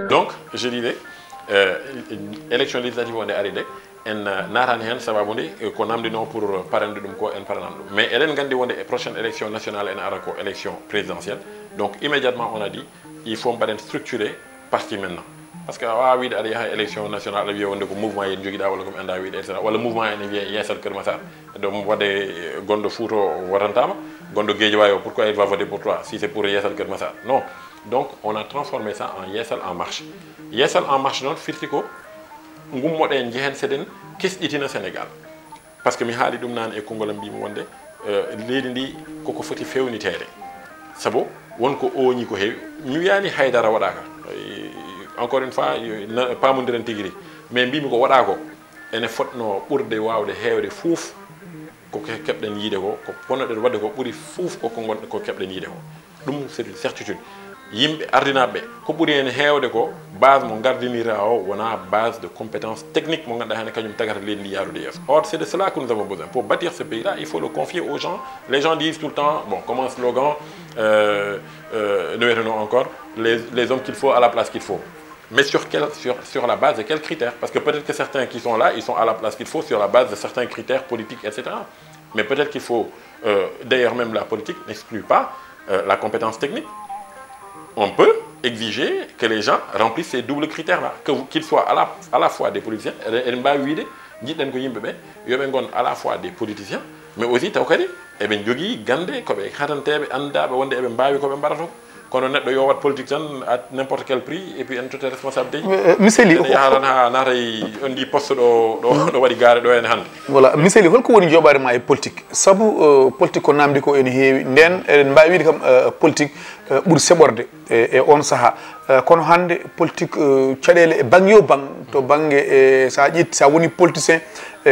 Donc, je disais, élection législative on est arrivé, en natani hen sababude ko namdi non pour parende dum ko en paranam dum. Mais elen gandi wonde prochaine élection nationale en ara ko élection présidentielle. Donc immédiatement on a dit il faut mbaden structurer parti maintenant. Parce que wa wi ada yaha élection nationale wi wonde ko mouvement yen jogida wala ko enda wi etc. Wala mouvement en wi yessal Keur Massar. Donc wade gondo Fouto warantama, gondo Guédiawaye pourquoi il va voter pour toi si c'est pour yessal Keur Massar. Non. Donc on a transformé ça en Yessal en marche. Yessal en marche non firtiko ngum moden jehen seden kesditina Sénégal. Parce que mi haali dum nan e kongolam bi mo wonde leydi ndi koko foti fewnitede. Sabo wonko oñi ko heewi mi wiyani haydara wadaka. Encore une fois pas mondiren tigiri mais mbimi ko wada ko ene fotno burde wawde heewde fouf ko kebden yide ko ponnoden wadde ko buri fouf ko gonde ko kebden yide ko. Dum c'est une certitude. Yimbe ardinabe ko buri en heewde ko base mo gardinira o wona base de compétences techniques mo ganda hane kanyum tagata lendi yarude yes. Or c'est de cela que nous avons besoin pour bâtir ce pays là. Il faut le confier aux gens. Les gens disent tout le temps bon comme un slogan nous verrons encore les hommes qu'il faut à la place qu'il faut. Mais sur la base de quels critères? Parce que peut-être que certains qui sont là, ils sont à la place qu'il faut sur la base de certains critères politiques, etc. Mais peut-être qu'il faut, d'ailleurs même la politique n'exclut pas la compétence technique. On peut exiger que les gens remplissent ces doubles critères-là, qu'ils soient à la fois des politiciens, à la fois des politiciens, mais aussi kono neddo yo wat politique tan à n'importe quel prix et puis en toute responsabilité miseli yaharana naray ondi poste do wadi gaare do en hande voilà miseli holko woni jobare ma e politique sabu politique ko namdi ko en heewi nden en mbawi wiide kam politique buri seborde e on saha kono hande politique cadele e bangyo bang to bange sa ƴitti sa woni politicien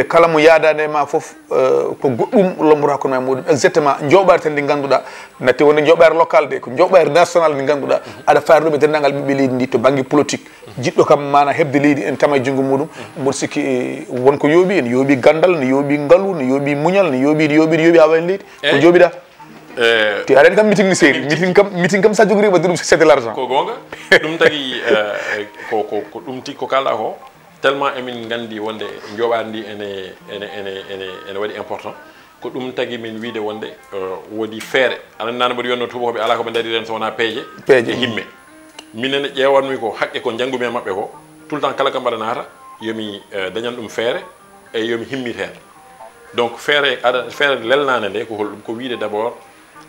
kala mo yaadade ma fof ko goddum lomora ko ma modum exactement jobare tan di ganduda natti wonde jobare local de ko jobare national di ganduda ada faardo be dendangal bibbe leydi ndi to bangi politique jiddo kam mana hebde leydi en tama jungo mudum mo sikki wonko yobi en yobi gandal ne yobi ngalu ne yobi munyal ne yobi awen leydi ko jobida ti arani kam meeting ni seri meeting kam sa jogri ba dum c'est de l'argent ko gonga dum tagi ko dum ti ko kala ko tellement emin gandi wonde joɓandi ene waɗi important ko ɗum tagi min wiide wonde woodi feere anan nane mbaɗa wiyonno tubakoɓe ala koɓe daari ren so wona peeje e himme minene ƴewanmi ko haqqe ko janggumi e mabɓe ko tout le temps kala kam mbaɗa naata yomi dañan ɗum feere e yomi himmit hen donc feere lelnane nde ko holɗum ko wiide d' abord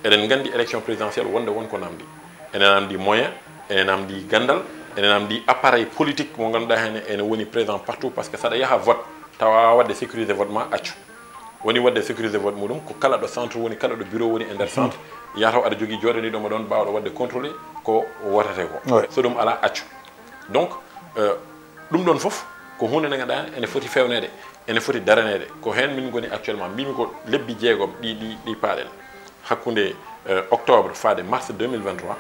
eɗen gandi élection présidentielle wonde wonko namdi ene namdi moyen ene namdi gandal ene namdi appareil politique mo ganduɗa hen ene woni présent partout parce que saɗa yaha vote tawa wadde sécuriser vote ma accu woni wadde sécuriser vote muɗum ko kala ɗo centre woni kala ɗo bureau woni e nder centre yataw aɗa jogui joɗaniɗoma ɗon mbawɗo wadde contrôlé ko wotate ko so ɗum ala accu donc ɗum ɗon foof ko hunde nde ganduɗa ene foti fewnede ene foti daranede ko hen min goni actuellement mbimi ko lebbi jeegom ɗi paaɗen hakkude octobre faade mars 2023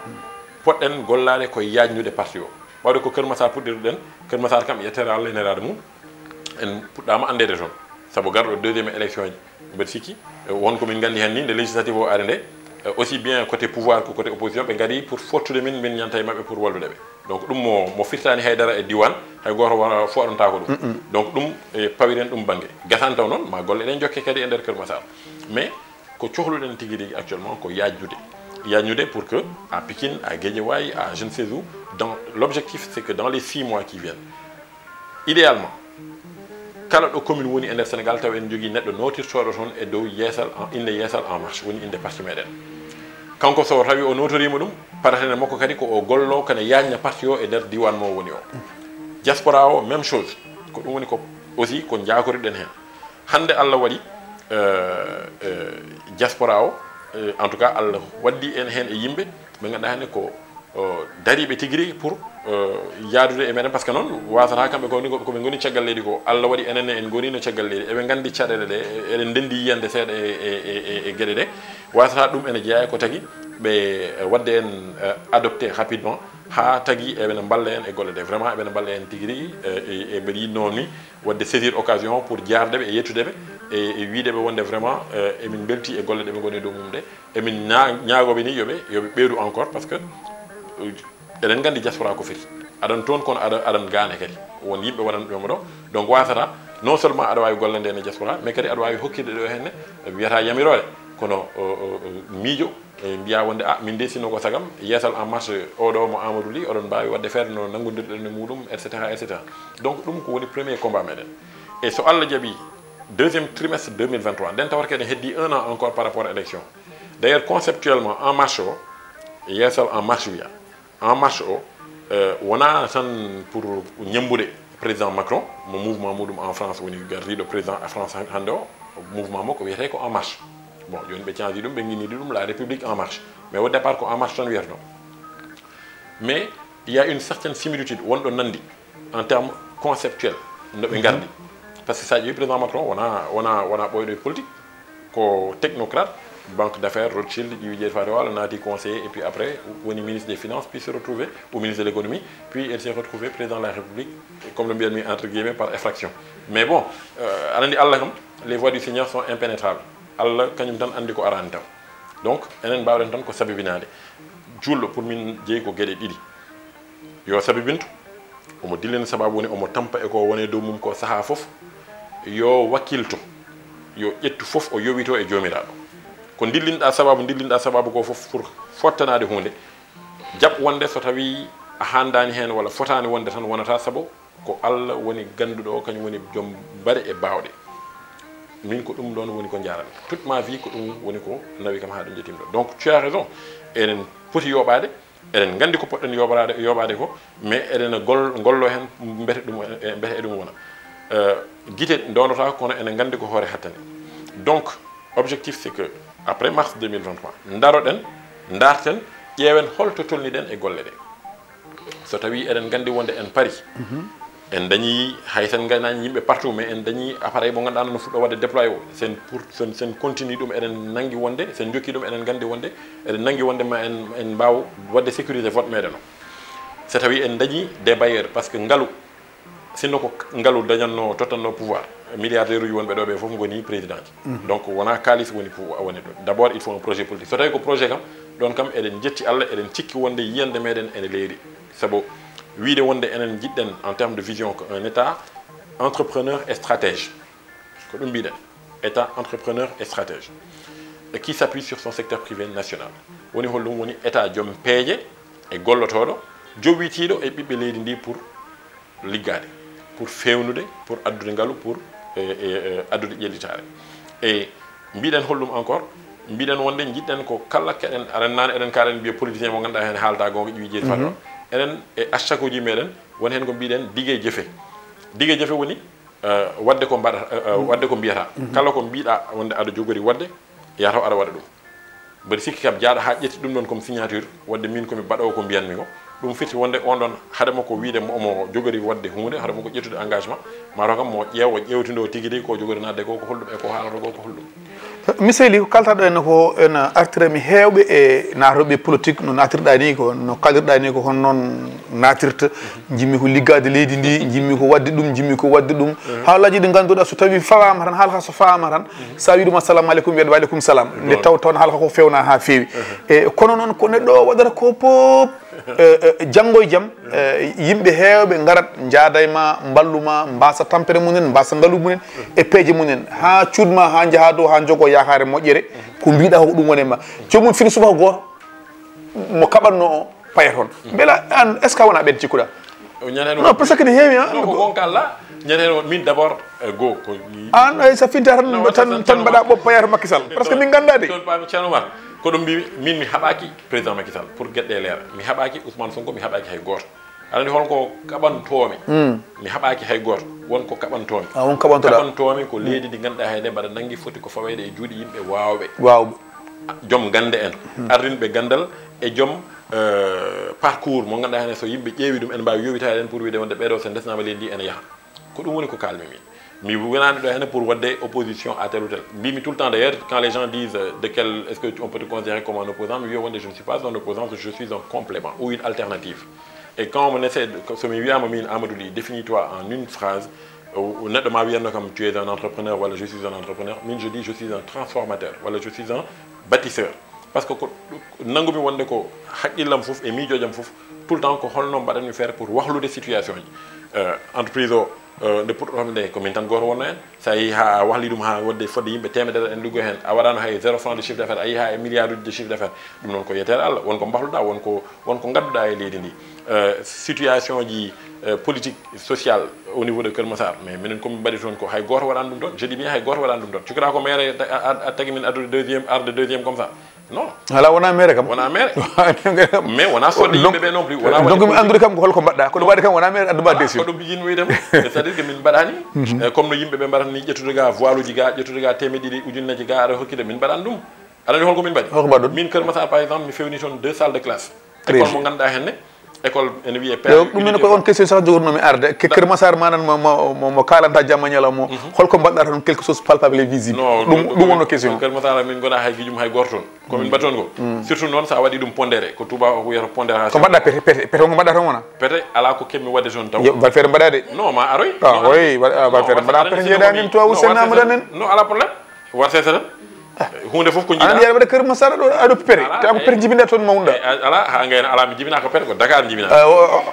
poɗɗen gollade koye yajnude parti o wawde ko Keur Massar puɗɗirɗen Keur Massar kam yettere Allah enerade mum en puɗɗama andede toon saabu garɗo deuxiéme élection ji mbeɗa sikki wonko min gandi hen ni nde législative o ari nde aussi bien côté pouvoir que côté opposition ɓe gadi pour fottude min ñanta e mabɓe pour wallude ɓe donc ɗum mo firtani haydara e diwan hay goto fo aɗonta ko ɗum donc ɗum pawiren ɗum banggue gasan taw noon ma golle ɗen jokke kadi e nder Keur Massar mais ko cohluɗen tigui rigui actuellement ko yajnude pour que à Pikine, à Guédiawaye, à je ne sais où, l'objectif c'est que dans les 6 mois qui viennent, idéalement, kala ɗo commune woni e nder Sénégal taw en jogui neɗɗo notirtoɗo toon e dow inde Yessal en marche woni inde parti meɗen kanko so tawi o notorima ɗum paratene makko kadi ko o gollo kane yajna parti o e nder diwan mo woni o diaspora o même chose ko ɗum woni ko aussi ko jakoriɗen hen hande Allah waɗi diaspora o en tout cas Allah waddi en hen e yimɓe ɓe ganduɗa hande ko dariɓe tigui pour yaadude e meɗen par ce que noon wasata kamɓe koɓe goni caggal leydi ko Allah waɗi enenne en gonino caggal leydi eɓe gandi caɗele ɗe eɗen ndendi yiyande seeɗa e gueɗe ɗe wasata ɗum ene jeeya ko tagui ɓe wadde en adopté rapidement ha tagui eɓene balla en e golle ɗe vraiment eɓene balla en tigui rigui e mbeɗa yinno ni wadde saisir occasion pour jardeɓe e yettudeɓe e wiideɓe wonde vraiment emin belti e golle ɗe ɓe goni dow mum de emin ñaagoɓe ni yoɓe ɓeydu encore par ce que eɗen gandi diaspora ko feti aɗan toon kono aɗan gaane kadi won yimɓe waɗanɓemo ɗo donc wasata non seulement aɗa wawi gollande e diaspora mais kadi aɗa wawi hokkirde ɗo henne wiyata yamirore kono miijo mbiya wonde min de sinno ko sagam yeesal en marche oɗo mo Amadou Ly oɗon mbawi wadde feere no nanggodirɗen e muɗum etc etc donc ɗum ko woni premier combat meɗen et so Allah jaaɓi deuxième trimestre 2023 nden tawata kadi heddi 1 an encore par rapport à élection d'ailleurs conceptuellement en marche o yeesal en marche wiya en marche o wona tan pour ñambude président Macron mo mouvement muɗum en France woni gardiɗo président France hande o mouvement makko wiyete ko en marche bon joni ɓe cangi ɗum ɓe guinidi ɗum la république en marche mais au départ ko en marche tan wiyata ɗum mais il y a une certaine similitude wonɗo nandi en termes conceptuels no ɓe gardi par ce que sa ƴeewi président Macron wona ɓoyɗo politique ko technocrate banque d'affaires Rothschild ƴiwi jeeyi fate walo naati conseiller et puis après woni ministre des finances puis se retrouver au ministre de l'économie puis elle s'est retrouvée président de la république comme le mbiyatmi entre guillemets par effraction mais bon aɗa andi Allah kam les voies du Seigneur sont impénétrables Allah kañum tan andi ko arani taw donc enen mbawɗen tan ko sabibinade julɗo pour min jeeyi ko gueɗe ɗiɗi yo sabibintu omo dillina sababu woni omo tampa e ko woni dow mum ko saaha foof yo wakkilto yo ƴettu foof o yowito e jomiraɗo ko dillinɗa sababu ko foof pour fottanade hunde jaɓ wonde so tawi a handani hen walla fotani wonde tan wonata saabu ko Allah woni ganduɗo o kañum woni joom baɗe e bawɗe min ko ɗum ɗon woni ko jarami toute ma vie ko ɗum woni ko nawi kam ha ɗum jetimɗo donc tu as raison eɗen poti yoɓade eɗen gandi ko poɗɗen yoɓade ko mais eɗen gollo hen mbete e ɗum wona guite donota kono enen gandi ko hoore hattane donc objectif c'est que après mars 2023 daroɗen darten ƴeewen holto tolniɗen e golle ɗe so tawi eɗen gandi wonde en paari en dañi hay sen ganani yimɓe partout mais en dañi appareil mo ganduɗa no fuɗɗo wadde déployé o sen continue ɗum eɗen nangui wonde sen jokki ɗum eɗen gandi wonde eɗen nangui wonde ma en mbaw wadde sécurité vote meɗen o so tawi en dañi des bailleurs par ce que ngaalu sinno ko ngaalu dañanno tottanno pouvoir milliardaire uji wonɓe ɗo ɓe foof goni président ji donc wona kalis woni woni ɗo d' abord il faut un projet politique so tawi ko projet kam ɗon kam eɗen jetti Allah eɗen cikki wonde yiyande meɗen ene leydi saabu wiide wonde enen jiɗɗen en termes de vision ko un état entrepreneur et stratège ko ɗum mbiɗen état entrepreneur et stratège et qui s'appuie sur son secteur privé national woni hollum woni état joom peeje e gollotoɗo jowitiɗo e ɓiɓɓe leydi ndi pour liggade pour fewnude pour addude ngaalu pour addude ƴellitare et mbiɗen hollum encore mbiɗen wonde jiɗɗen ko kala keɗen aɗa nane eɗen kalen mbiya politicien mo ganduɗa hen haalda gonga ƴiwi jeeyi fat enen e acca uji meɗen woni hen ko mbiɗen digue jeefe woni wadde ko mbaɗa wadde ko mbiyata kala ko mbiɗa wonde aɗa jogori wadde yataw aɗa waɗa ɗum mbaɗa sikki kam jaaɗa ha ƴetti ɗum ɗon comme signature wadde min komi baɗowo ko mbiyanmi ko ɗum firti wonde on ɗon haɗama ko wiide omo jogori wadde hunde haɗama ko ƴettude engagement mataw kam mo ƴeewo ƴewtindo tigui rigui ko jogori nadde ko holɗum e ko haalata ko holɗum miseli ko kaltaɗo en ko en artirami hewɓe e natoɓe politique no natirɗa ni ko no kalirɗa ni ko hon noon natirta jimmi ko liggade leydi ndi jimmi ko wadde ɗum haalaji ɗi ganduɗa so tawi fawama tan haalaka so fawama tan sa wi ɗum assalamu aleykum wiyeɗa wa aleykum salam nde taw haalaka ko fewna ha fewi e kono noon ko neɗɗo o waɗata ko pop janggo e jaam yimɓe hewɓe garat jaada e ma mballuma mbasa tampere mumen mbasa ngaalu mumen e peeje mumen ha cuudma ha jaaha dow ha jogo yakare moƴƴere ko mbiɗa ko ɗum woni ma jomum fini subaka goto mo kaɓanno o paya toon beela an est ce que wona ɓen cikkuɗa non par ce que ne heewi ko gonkalla ñanden min d' abord goo ko an ay sa finta tan mbaɗa ɓo payato Macky Sall par ce que min ganda de toon pami ceerno Oumar ko ɗum mbimi min mi haɓaki président Macky Sall pour gueɗɗe leera mi haɓaki Ousmane Sonko mi haɓaki hay goto aɗa andi holko kaɓantomi mi haɓaki hay goto wonko kaɓantomi won kaɓantomi ko leydi ndi ganduɗa hayde mbaɗa nangui foti ko fawede e juuɗe yimɓe wawɓe joom gande en ardinɓe gandal e joom parcours mo ganduɗa hen so yimɓe ƴeewi ɗum ene mbawi yowitade en pour wiide wonde ɓeɗo so desnama leydi ndi ene yaaha ko ɗum woni ko kalmi min mi wonani ɗo hen pour wadde opposition à tel ou tel mbimi tout le temps d'ailleurs quand les gens disent de quel est ce que on peut te considérer comme un opposant mi wiya wonde je ne suis pas un opposant je suis un complément ou une alternative et quand on essaie de so mi wiyama min Amadou Ly définis-toi en une phrase neɗɗo ma wiyanno kam tu es un entrepreneur walla je suis un entrepreneur min je dis je suis un transformateur walla je suis un bâtisseur par ce que ko nangumi wonde ko haqqillam fof e miijojam fof tout le temps ko holno mbaɗanmi faire pour wahlude situation ji entreprise o nde puɗɗotomi nde ko min tan goto wonno hen sa yeehi ha wahli ɗum ha wonde fodde yimɓe temedere en liggo hen a waɗano hay 0 franc de chiffre d'affaires a yeehi ha e milliard uji de chiffre d'affaires ɗum noon ko yetere Allah wonko mbahluɗa wonko gadduɗa e leydi ndi situation ji politique sociale au niveau de Keur Massar mais minen komi mbaɗi toon ko hay goto waɗani ɗum ɗon je dis bien hay goto waɗani ɗum ɗon cikata ko maire a tagui min addude deuxième comme ça non ala wona maire kam wona maire mais wona sodde yimɓeɓe non plus wona donc mi andude kam ko holko mbaɗɗa ko ɗum waɗi kam wona maire adduma décision ko ɗum jinmi wiidema c'est à dire que min mbaɗani comme no yimɓeɓe mbaɗata ni ƴettude ga voile uji ga ƴettude ga temedɗiɗi ujunnaji ga aɗa hokkide min mbaɗani ɗum aɗa andi holko min mbaɗi holko mbaɗɗon min Keur Massar par exemple mi fewni toon 2 salles de classe école mo ganduɗa henne école ene wiye ɗum min ko on question sax jogornomi arde Keur Massar manan mo kalanta jamma ñalawma holko mbaɗɗa tan quelque chose palpable et visible ɗum wonno question Keur Massar min gona hay guijum hay goto toon komin mbaɗi toon ko surtout noon sa waɗi ɗum pondéré ko touba o wiyata pondération ko mbaɗɗa pete ko mbaɗɗa tan wona pete ala ko kemmi wadde toon taw valfere mbaɗade non ma aroy oui valfere mbaɗa pete jeeɗanin to usennama ɗanen non ala probléme warte tan hunde fof ko jiiɗa anan waɗa Keur Massar aɗo pere taw ko pere jibinɗa toon mawnuɗa ala ha gayna ala mi jibina ko pete ko Dakar jibina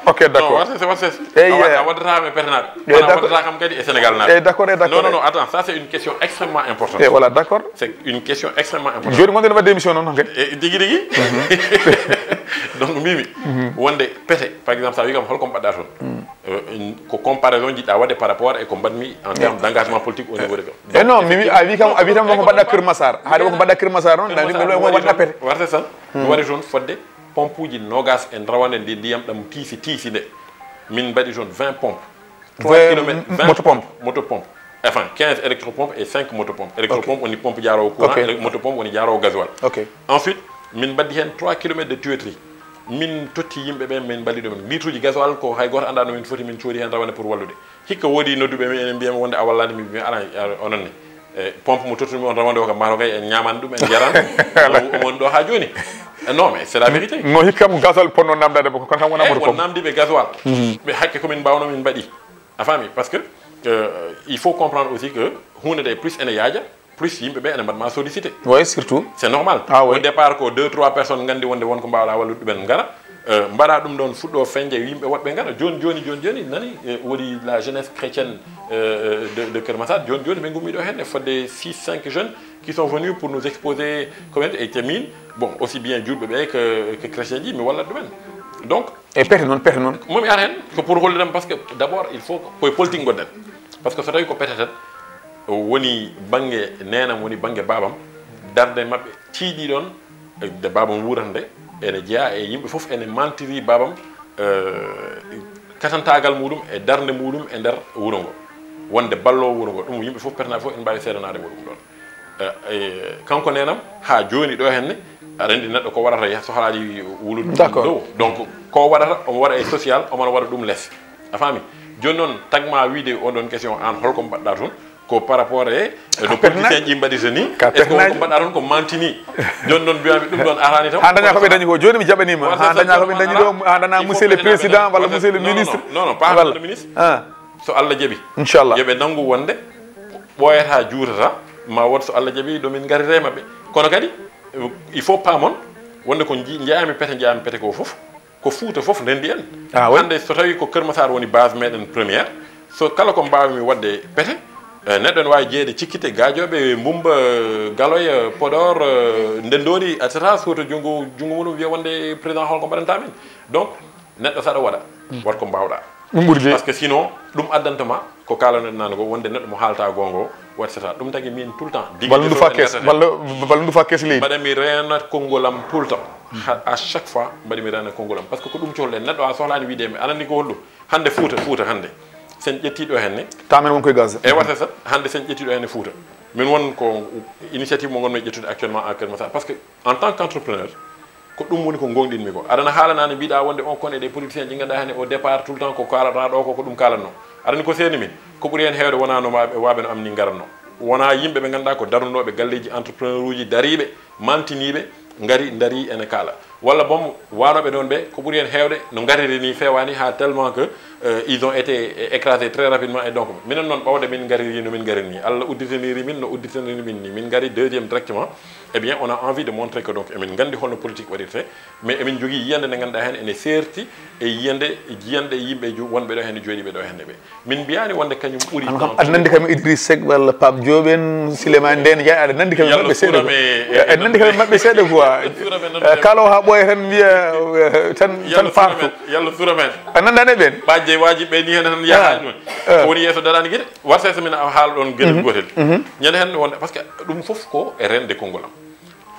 ok d' accord warte a waddata me pete naɓe a waddata kam kadi e Sénégal naɓe d' accord non attends ça c'est une question extrêmement importante voilà d' accord c'est une question extrêmement importante joni gonɗen wadde émission noon kadi digui donc mbimi wonde pete par exemple sa wi kam holko mbaɗɗa toon ko comparaison jiɗɗa wadde par rapport e ko mbaɗmi en terme d' engagement politique au niveau de kam e non mi a wi kam wonko mbaɗɗa Keur Massar haade wonko mbaɗɗa Keur Massar noon waɗɗa pete warte tan mi waɗi toon fodde pompe uji nogas e rawane ndi ndiyam ɗam tiisi nde min mbaɗi toon 20 pompes 3 kilomètres 20 motopompe enfin 15 électropompes et 5 motopompes électropompe woni pompe jaarowo courant motopompe woni jaarowo gasoil ensuite min mbaddi hen 3 kilomètres de tuyauterie min totti yimɓe ɓe min mballi ɗumen litre uji gasoil ko hay goto anda no min foti min coodi hen rawane pour wallude hikka woodi nodduɓe min enen mbiyami wonde a wallani mi ala ononne pompe mo tottumi on rawande o kam mato kay en ñamani ɗum en jaran omon ɗo ha joni non mais c'est la vérité no hikkam gasoil ponno namdade kono kam wona moto pompe namdiɓe gasoil ɓe hakke komin mbawno min mbaɗi a faami parce que il faut comprendre aussi que hunde de plus ene yaaja plus yimɓe ɓe ene mbaɗma sollicité oui surtout c'est normal au départ ko 2-3 personnes gandi wonde wonko mbawɗa wallude ɗumen gara mbaɗa ɗum ɗon fuɗɗo feñde yimɓe woɗɓe gara joni nani woodi la jeunesse chrétienne de Keur Massar joni ɓe gummi ɗo hen e fodde 6-5 jeunes qui sont venus pour nous exposer comment et min bon aussi bien julɓe ɓe que chrétien ji mi wallat ɗumen donc e pete noon momi ar hen ko pour holludem parce que d' abord il faut koye politique gonɗen par ce que so tawi ko pete tan woni banggue nenam woni banggue babam darde mabɓe tiiɗi ɗon de babam wurata nde ene jeeya e yimɓe foof ene mantiri babam katantagal muɗum e darde muɗum e nder wuro ngo wonde ballowo wuro ngo ɗum yimɓe foof petanaɓe foof ene mbawi seedanade mo ɗum ɗon kanko nenam ha joni ɗo henne aɗa andi neɗɗo ko waɗata sohlaji wulude dow donc ko waɗata omo waɗa e social omona waɗa ɗum less a faami joni noon tagma wiide oɗon question an holko mbaɗɗa toon ko par rapport e no politicien ƴi mbaɗi so ni est ce que ko mbaɗɗa toon ko mantini joni noon mbiyami ɗum ɗon arani tan ha daña koɓe dañi ko joni mi jaɓanima ha daña koɓe dañi ɗo ha dana monsieur le président walla monsieur le ministre non pas le ministre so Allah jaaɓi inchallah yoɓe nanggu wonde ɓoyata juutata ma wot so Allah jaaɓi ɗomin garire mabɓe kono kadi il faut pamon wonde ko jeeyami pete ko foof ko Fouta foof ndendi en hande so tawi ko Keur Massar woni base meɗen première so kala ko mbawmi wadde pete neɗɗo ne wawi jeeyde cikkite gajoɓe Mbumba Galoya Podor Ndendori et cetera soto junggo muɗum wiya wonde président holko mbaɗanta min donc neɗɗo saɗa waɗa wat ko mbawɗa ɗum ɓuuri parce que sinon ɗum addantama ko kalanoɗen nane ko wonde neɗɗo mo haalta gongo wat cetera ɗum tagui min tout le temps ballu fa kees leydi mbaɗami rena kongolam tout le temps à chaque fois mbaɗimi rena kongolam par ce que ko ɗum cohluɗen neɗɗo a sohlani wiidemi anandi ko holɗum hande Fouta hande sen ƴettiɗo henne tamen won koye gaz e watta sat hande sen ƴettiɗo henne Fouta min won ko initiative mo gonmi ƴettude actuellement à Keur Massar parce que en tant qu'entrepreneur ko ɗum woni ko gonɗinmi ko aɗana haalanani mbiɗa wonde on kon e des politiciens ɗi ganduɗa henne au départ tout le temps ko kalata ɗo ko ɗum kalatno aɗani ko seeni min ko ɓuuri hen heewde wona no waɓe no am ni garanno wona yimɓe ɓe ganduɗa ko darnunoɓe galleji entrepreneur uji dariɓe mantiniɓe ngari dari ene kaala walla bom wanoɓe ɗon ɓe ko ɓuuri hen hewde no gariri ni fewani ha tellement que ils ont été écrasés très rapidement et donc minen noon ɓawde min gariri no min garini Allah udditaniri min no udditaniri min ni min gari deuxième directement eh bien on a envie de montrer que donc emin gandi holno politique waɗirte mais emin jogui yiyande nde ganduɗa hen ene serti e yiyande yimɓe wonɓe ɗo hen jooɗiɓe ɗo henne ɓe min mbiyani wonde kañum ɓuuri aɗa nandi kam Idriss Seck walla Pape Diop en Souleymane Ndéné Ndiaye aɗa nandi kam maɓɓe seeɗa aɗa nandi kam maɓɓe seeɗa quoi kala o ha ɓooya tan wiya tan fartu yallah suura men a nandane ɓen ɓajje waji ɓe ni hen tan yaha ɗumen ko woni yeeso darani gueɗe warta so min haala ɗon gueɗel gotel ñande hen wonde par ce que ɗum foof ko e rende konngol am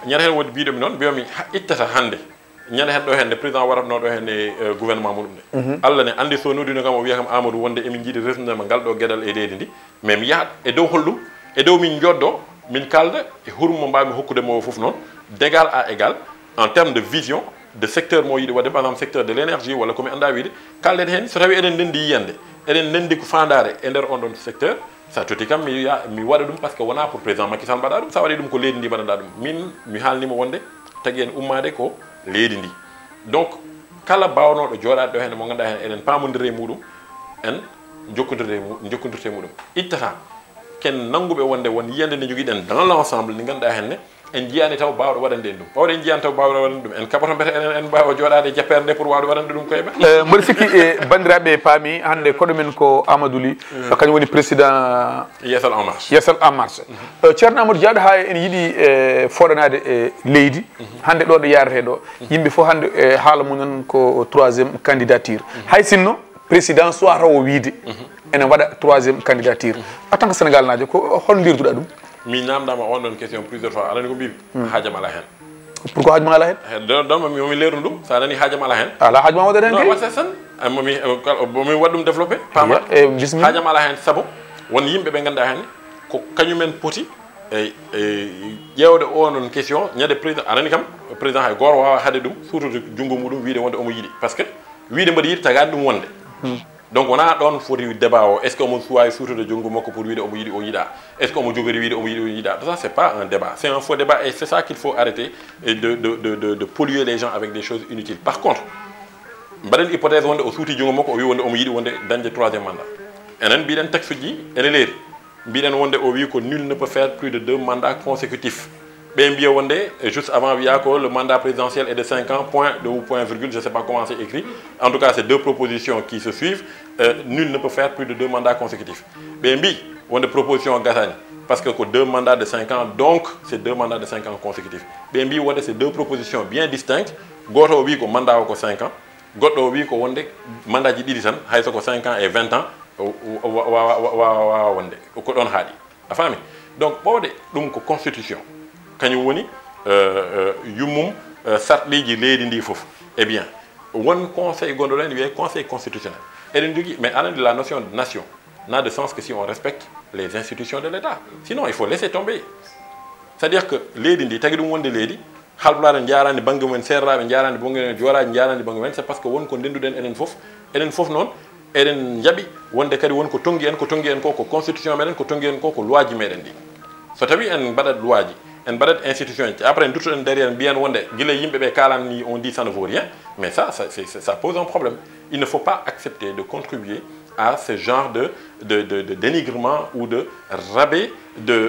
ñande hen wodi mbiɗomi noon mbiyami ittata hande ñande hen ɗo hende président waratno ɗo hende gouvernement muɗum nde Allah ne andi so noddino kam o wiya kam Amadou wonde emin jiiɗi resnudema ngal ɗo gueɗal e leydi ndi mais mi yahat e dow holɗum e dow min joddo min kalda e hurum mo mbawmi hokkudemo o foof noon d'égal à égal en termes de vision de secteur mo yiɗi wadde par exemple secteur de l'énergie walla komi anda wiide kalden hen so tawi eɗen ndendi yiyande eɗen ndendi ko fandare e nder on ɗon secteur sa toti kam mi waɗa ɗum par ce que wona pour président Macky Sall mbaɗa ɗum sa waɗi ɗum ko leydi ndi mbaɗanɗa ɗum min mi haalnima wonde tagui en ummade ko leydi ndi donc kala bawnoɗo jooɗade ɗo henne mo ganduɗa hen eɗen pamodiri e muɗum en jokkodirte muɗum ittata ken nanguɓe wonde won yiyande nde joguiɗen dans l' ensemble ndi ganduɗa henne en jiyani taw bawɗo waɗande en ɗum ɓawɗo en jiyani taw bawɗo waɗande ɗum en kaɓoto mbete en mbawa jooɗade e jappere nde pour wawde waɗande ɗum koye ɓe mboɗo sikki e bandiraɓe paami hande koɗo men ko Amadou Ly kañum woni président Yeesal en marche ceerno Amadou Diaɗo ha en yiiɗi foɗanade e leydi hande ɗo ɗo yarate ɗo yimɓe fof hande haala mumen ko troisiéme candidature hay sinno président soit taw o wiide ene waɗa troisiéme candidature en tant que Sénégal najo ko hol dirduɗa ɗum mi namdama on ɗon question plusieurs fois aɗani ko mbimi haajam ala hen pourquoi haajum ala hen donc momi leernu ɗum sa nani haajam ala hen ala haajum waɗa hen non watta tan momi waɗ ɗum développé pama bismillah haajam ala hen saabu won yimɓe ɓe ganduɗa hen ko kañumen poti ƴewde onon question ñande président anani kam président hay goto wawa haade ɗum surtout junggo muɗum wiide wonde omo yiiɗi par ce que wiide mbaɗa yiiɗi tagani ɗum wonde donc wona ɗon foti débat o est ce que omo suwawi surtude junggo makko pour wiide omo yiiɗi o yiiɗa est ce que omo jogori wiide omo yiiɗi o yiiɗa ça c'est pas un débat c'est un faux débat et c'est ça qu'il faut arrêter de polluer les gens avec des choses inutiles par contre mbaɗen hypothèse wonde o suuti junggo makko o wi wonde omo yiiɗi wonde dañde troisiéme mandat enen mbiɗen texte uji ene leeri mbiɗen wonde o wi ko nul ne peut faire plus de 2 mandats consécutifs ɓe mbiya wonde juste avant wiya ko le mandat présidentiel est de 5 ans point de ou point virgule je sais pas comment c'est écrit en tout cas c'est 2 propositions qui se suivent nul ne peut faire plus de 2 mandats consécutifs ɓe mbi wonde proposition gasani parce que ko 2 mandats de 5 ans donc c'est 2 mandats de 5 ans consécutifs ɓe mbi wonde c'est 2 propositions bien distinctes goto o wi ko mandat o ko 5 ans goɗɗo o wi ko wonde mandat ji ɗiɗi tan hayso ko 5 ans et 20 ans wawa wonde ko ɗon haaɗi a faami donc ɓowde ɗum ko constitution kañum woni yummum sarɗiji leydi ndi fof eh bien won conseil gonɗo ɗen wiye conseil constitutionnel eɗen jogui mais aɗa andi la notion de nation n'a de sens que si on respecte les institutions de l'état sinon il faut laisser tomber c'est à dire que leydi ndi tagui ɗum wonde leydi halɓulaɗe jarani banggue mumen serraɓe jarani banggue mumen joraji jarani banggue mumen c'est parce que wonko ndenduɗen enen fof noon eɗen jaaɓi wonde kadi wonko tonggui en ko constitution meɗen ko tonggui en ko loi ji meɗen ɗi so tawi en mbaɗat loi ji en mbaɗat institution ji après duttoɗen derrière mbiyen wonde guila yimɓeɓe kalani on dit ça ne vaut rien mais ça pose un problème il ne faut pas accepter de contribuer à ce genre de dénigrement ou de rabais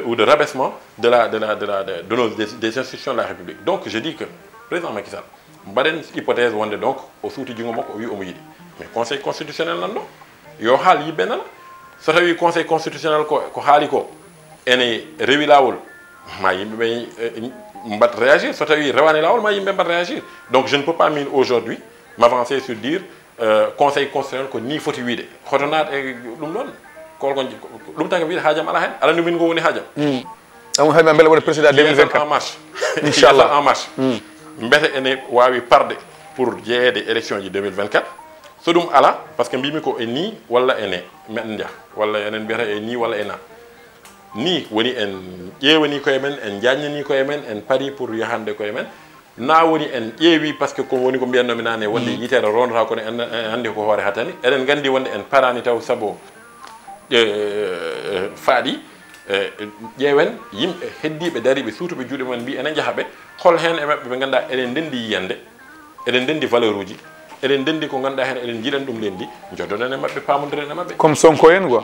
ou de rabaissement des institutions de la République donc je dis que président Macky Sall mbaɗen hypothèse wonde donc o suuti jungo makko o wi omo yiiɗi mais conseil constitutionnel nan ɗo yo haal yimɓe nana so tawi conseil constitutionnel ko haali ko ene rewi lawol ma yimɓe ɓe mbat réagir so tawi rewani lawol ma yimɓe mbat réagir donc je ne peux pas min aujourd'hui m'avancer sur dire conseil constitutionnel ko ni foti wiide hoto naat e ɗum ɗon kolko ɗum tan ko wiide haajam ala hen ala no min go woni haajam ɗum hayma beele woni président 2024 en marche inchallah en marche mbete ene wawi parde pour jeeyede élection ji 2024 so ɗum ala par ce que mbimi ko e ni walla ene meɗen jaa walla enen mbiyata e ni walla e na ni woni en ƴeewani koye men en jaññani koye men en pari pour yahande koye men na woni en ƴeewi par ce que ko woni ko mbiyannomi nane wonde yitere rondata kono en andi ko hoore hatani eɗen gandi wonde en parani taw saabu faaɗi ƴeewen yimɓe heddiɓe dariɓe suutuɓe juuɗe mumen mbi enen jaahaɓe hol hen e maɓɓe ɓe ganduɗa eɗen ndendi yiyande eɗen dendi valeur uji eɗen dendi ko ganduɗa hen eɗen jiiɗan ɗum lendi joddoɗen e mabɓe pamodiren e mabɓe comme Sonko en quoi.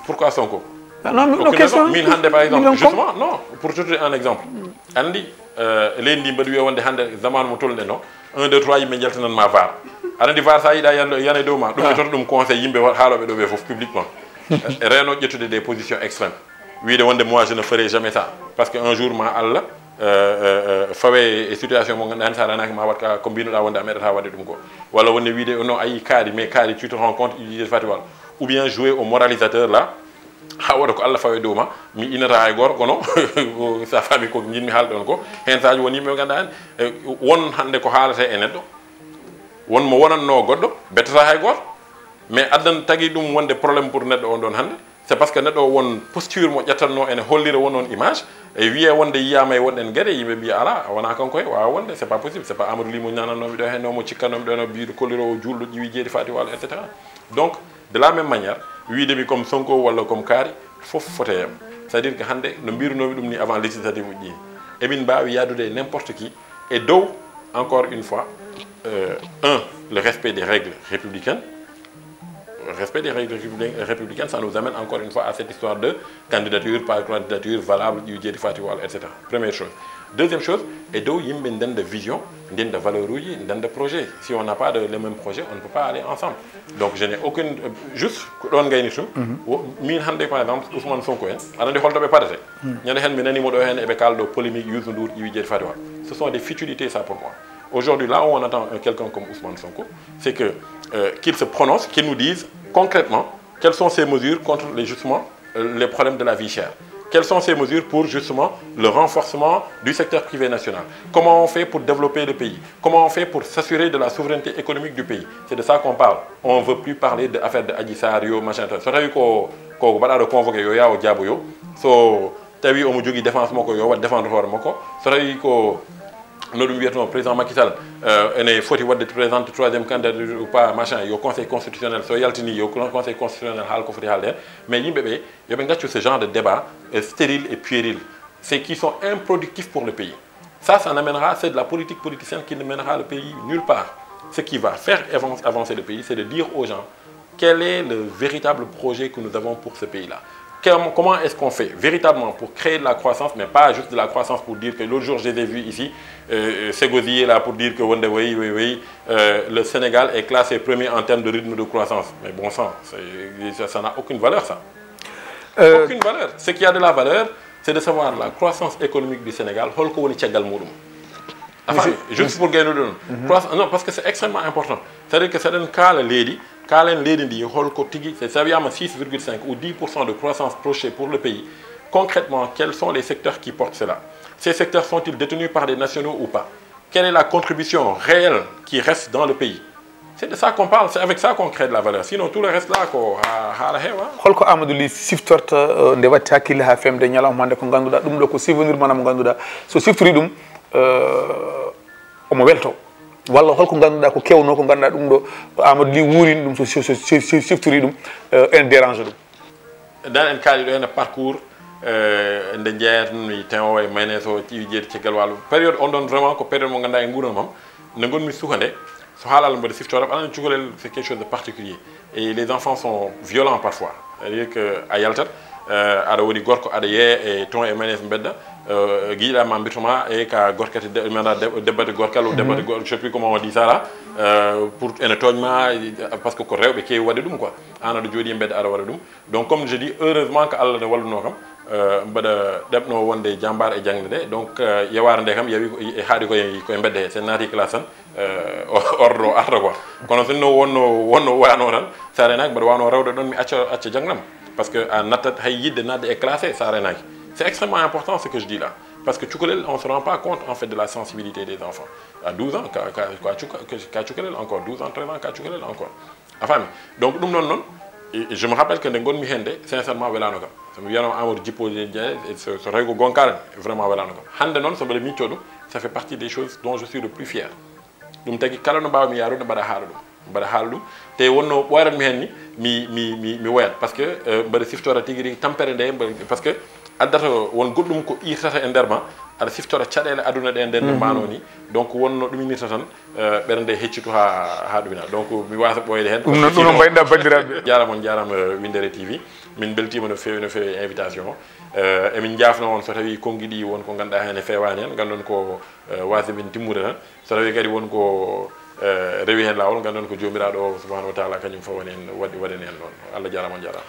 pourquoi Sonko? Non, question. Min hande par exemple justement non pour te donner un exemple andi lendi mbaɗi wiya wonde hande zaman mo tolɗen o 1 2 3 yimɓe jaltinanma VAR aɗa andi VAR sa yiiɗa yana dow ma ɗum ɓe tota ɗum conseil yimɓe haaloɓe ɗo ɓe foof publiquement reno ƴettude des positions extrêmes wiide wonde moi je ne ferai jamais ça parce que un jour ma Allah fawe e situation mo ganduɗa hen sa renaki ma wat ko mbinoɗa wonde a meɗata wadde ɗum ko walla wonde wiide non ayi kaari mais kaari tu te rends compte il fati walla ou bien jouer au moralisateur là ha waɗa ko Allah fawe dow ma mi inata hay goto kono sa faami ko jinmi haalɗon ko hen saji won yimɓe ganduɗa hen won hande ko haalate e neɗɗo won mo wonanno goɗɗo bettata hay goto mais addan tagui ɗum wonde probléme pour neɗɗo on ɗon hande c'est parce que neɗɗo won posture mo ƴettanno ene hollira wonon image e wiye wonde yiyama e wonɗen gueɗe yimɓe mbiya ala wona kanko e wawa wonde c'est pas possible c'est pas Amadou Ly mo ñanannomi ɗo hen no mo cikkanomi ɗo no biɗo kollirowo julɗo ƴiwi jeeɗi fati walo et cetera donc de la même manière wiidemi comme Sonko walla comme Kaari fof foteyam c'est à dire que hande no mbirunomi ɗum ni avant législative uji ɗi emin mbawi yadude n'importe qui et dow encore une fois le respect des règles républicaines. Respect des règles républicaines, ça nous amène encore une fois à cette histoire de candidature par candidature valable, etc. Première chose. Deuxième chose, et d'où il y a une vision, une valeur, une projet. Si on n'a pas les mêmes projets, on ne peut pas aller ensemble. Donc je n'ai aucune. Juste, on gagne tout. Par exemple, Ousmane Sonko, ce sont des futilités, ça pour moi. Aujourd'hui, là où on attend quelqu'un comme Ousmane Sonko, c'est que qu'il se prononce, qu'il nous dise concrètement quelles sont ces mesures contre justement les problèmes de la vie chère. Quelles sont ces mesures pour justement le renforcement du secteur privé national? Comment on fait pour développer le pays? Comment on fait pour s'assurer de la souveraineté économique du pays? C'est de ça qu'on parle. On ne veut plus parler d'affaires de Adji Sarr, machin. So tawi ko baɗaɗo convoqué yo yawo jaabo yo. So tawi omo jogui défense mako yo wat défendre hoore makko. So tawi ko no ɗum wiyatno président Macky Sall ene foti wadde présente troisième candidature ou pas machin yo conseil constitutionnel so yaltini yo conseil constitutionnel haal ko foti haalde hen mais yimɓe ɓe yoɓe gaccu ce genre de débat stérile et puéril c'est qui sont improductifs pour le pays. Ça n'amènera, c'est de la politique politicienne qui ne mènera le pays nulle part. Ce qui va faire avancer le pays, c'est de dire aux gens quel est le véritable projet que nous avons pour ce pays-là. Comment est-ce qu'on fait véritablement pour créer de la croissance, mais pas juste de la croissance pour dire que l'autre jour, je les ai vus ici, s'égosiller là pour dire que oui, le Sénégal est classé premier en termes de rythme de croissance. Mais bon sang, ça n'a aucune valeur, ça. Aucune valeur. Ce qui a de la valeur, c'est de savoir la croissance économique du Sénégal. Enfin, juste pour gagner le non, parce que c'est extrêmement important. C'est-à-dire que c'est un cas, lady, c'est 6,5 ou 10% de croissance projetée pour le pays. Concrètement, quels sont les secteurs qui portent cela? Ces secteurs sont-ils détenus par des nationaux ou pas? Quelle est la contribution réelle qui reste dans le pays? C'est de ça qu'on parle, c'est avec ça qu'on crée de la valeur. Sinon, tout le reste là, holko Amadou Ly siftorta nde watti hakkille ha femde ñalawma hande ko ganduɗa ɗum ɗo ko souvenir manam ganduɗa so siftori ɗum omo welto walla holko ganduɗa ko kewno ko ganduɗa ɗum ɗo Amadou Ly wuurini ɗum so siftori ɗum ene dérange ɗum dan en kaali ɗo hen parcours nde jeeyatmi tewo e maynes o ƴiwi jeeti ceggal wallu période on ɗon vraiment ko période mo ganduɗa e guuram mam nde gonmi suhande so haalal mbaɗa siftora anan cukalel c'est quelque chose de particulier et les enfants sont violents parfois c'est-à-dire que a yaltat aɗa woni gorko aɗa yeeya e ton e maynes bedda guiɗama mbirtoma e ka gorkati debbate gorkal ou debbate je sais plus comment on dit ça là pour ene toñma parce que ko rewɓe kewi waɗde ɗum quoi an aɗa jooɗi e bedda aɗa waɗa ɗum donc comme je dis heureusement que Allah ne walluno kam mbaɗa ɗeɓno wonde jambar e jangde nde donc yeware nde kam yawi haaɗi koye bedde he sen naati classe tan ordre arta quoi kono sinno wonno wano tan sa renaki mbaɗa wano rewde ɗon mi acca jangnam parce que a nattat hay yidde nadde e classé sa renaki. C'est extrêmement important ce que je dis là. Parce que Tchoukalel, on ne se rend pas compte en fait de la sensibilité des enfants. À 12 ans, Tchoukalel encore, 12 ans, 13 ans, Tchoukalel encore. Enfin, donc, je me rappelle que Nengon Mihende, sincèrement, Velanoka. Ça fait partie des choses dont je suis le plus fier. mbaɗa haala ɗum te wonno ɓoyrat mi hen ni mi woyat par ce que mbaɗa siftora tigui rigui tampere nde parce que addata won goɗɗum ko irtata e nder ma aɗa siftora caɗele aduna ɗe nden manoni donc wonno ɗuminirta tan ɓernde heccitu ha ɗumina donc mi wasa ɓoyde hen ɗum noon mbayɗa bandiraɓe jarama on jarama Windere TV min beltima no fewi invitation o emin jafno on so tawi konguiɗi won ko ganduɗa hen e fewani hen gandon ko wasa min timmude tan so tawi kadi won ko rewi hen lawol gandon ko jomiraɗo o subahanahu wa taala kañum fo woni hen waɗani hen noon Allah jarama on jarama